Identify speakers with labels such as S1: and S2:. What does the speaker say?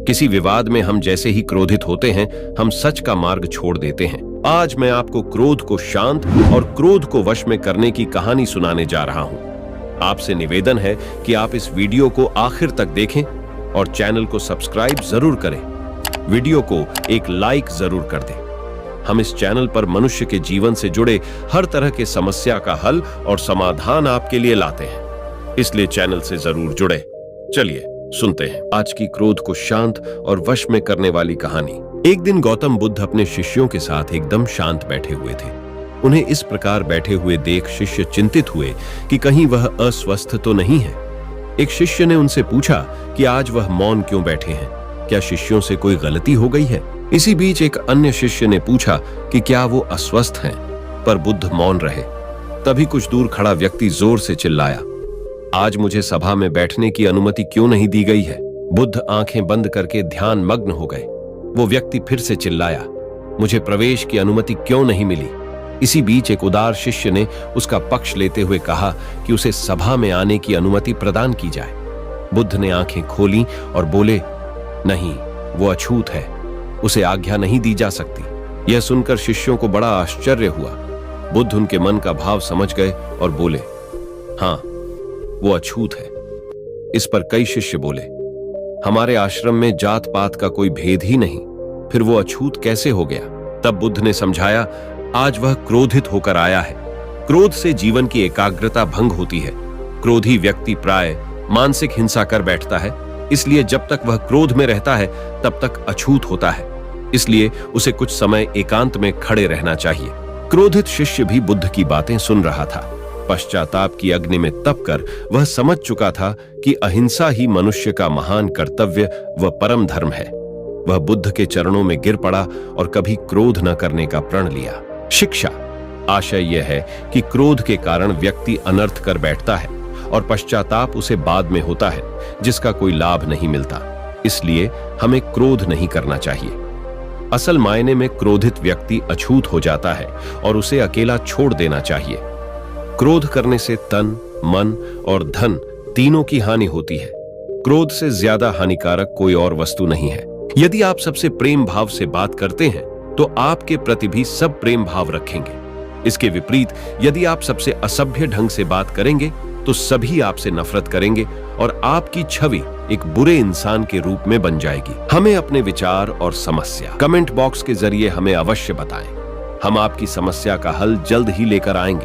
S1: किसी विवाद में हम जैसे ही क्रोधित होते हैं, हम सच का मार्ग छोड़ देते हैं। आज मैं आपको क्रोध को शांत और क्रोध को वश में करने की कहानी सुनाने जा रहा हूं। आपसे निवेदन है कि आप इस वीडियो को आखिर तक देखें और चैनल को सब्सक्राइब जरूर करें। वीडियो को एक लाइक जरूर कर दें। हम इस चैनल पर मनुष्य के जीवन से जुड़े हर तरह के समस्या का हल और समाधान आपके लिए लाते हैं, इसलिए चैनल से जरूर जुड़े। चलिए सुनते हैं आज की क्रोध को शांत और वश में करने वाली कहानी। एक दिन गौतम बुद्ध अपने शिष्यों के साथ एकदम शांत बैठे हुए थे। उन्हें इस प्रकार बैठे हुए देख शिष्य चिंतित हुए कि कहीं वह अस्वस्थ तो नहीं है। एक शिष्य ने उनसे पूछा कि आज वह मौन क्यों बैठे हैं, क्या शिष्यों से कोई गलती हो गई है? इसी बीच एक अन्य शिष्य ने पूछा कि क्या वो अस्वस्थ हैं, पर बुद्ध मौन रहे। तभी कुछ दूर खड़ा व्यक्ति जोर से चिल्लाया, आज मुझे सभा में बैठने की अनुमति क्यों नहीं दी गई है? बुद्ध आंखें बंद करके ध्यान मग्न हो गए। वो व्यक्ति फिर से चिल्लाया, मुझे प्रवेश की अनुमति क्यों नहीं मिली? इसी बीच एक उदार शिष्य ने उसका पक्ष लेते हुए कहा कि उसे सभा में आने की अनुमति प्रदान की जाए। बुद्ध ने आंखें खोली और बोले, नहीं, वो अछूत है, उसे आज्ञा नहीं दी जा सकती। यह सुनकर शिष्यों को बड़ा आश्चर्य हुआ। बुद्ध उनके मन का भाव समझ गए और बोले, हाँ, वो अछूत है। इस पर कई शिष्य बोले, हमारे आश्रम में जात पात का कोई भेद ही नहीं, फिर वो अछूत कैसे हो गया? तब बुद्ध ने समझाया, आज वह क्रोधित होकर आया है। क्रोध से जीवन की एकाग्रता भंग होती है। क्रोधी व्यक्ति प्राय मानसिक हिंसा कर बैठता है, इसलिए जब तक वह क्रोध में रहता है तब तक अछूत होता है। इसलिए उसे कुछ समय एकांत में खड़े रहना चाहिए। क्रोधित शिष्य भी बुद्ध की बातें सुन रहा था। पश्चाताप की अग्नि में तपकर वह समझ चुका था कि अहिंसा ही मनुष्य का महान कर्तव्य व परम धर्म है। वह बुद्ध के चरणों में गिर पड़ा और कभी क्रोध न करने का प्रण लिया। शिक्षा आशय यह है कि क्रोध के कारण व्यक्ति अनर्थ कर बैठता है और पश्चाताप उसे बाद में होता है, जिसका कोई लाभ नहीं मिलता। इसलिए हमें क्रोध नहीं करना चाहिए। असल मायने में क्रोधित व्यक्ति अछूत हो जाता है और उसे अकेला छोड़ देना चाहिए। क्रोध करने से तन, मन और धन तीनों की हानि होती है। क्रोध से ज्यादा हानिकारक कोई और वस्तु नहीं है। यदि आप सबसे प्रेम भाव से बात करते हैं तो आपके प्रति भी सब प्रेम भाव रखेंगे। इसके विपरीत यदि आप सबसे असभ्य ढंग से बात करेंगे तो सभी आपसे नफरत करेंगे और आपकी छवि एक बुरे इंसान के रूप में बन जाएगी। हमें अपने विचार और समस्या कमेंट बॉक्स के जरिए हमें अवश्य बताएं। हम आपकी समस्या का हल जल्द ही लेकर आएंगे।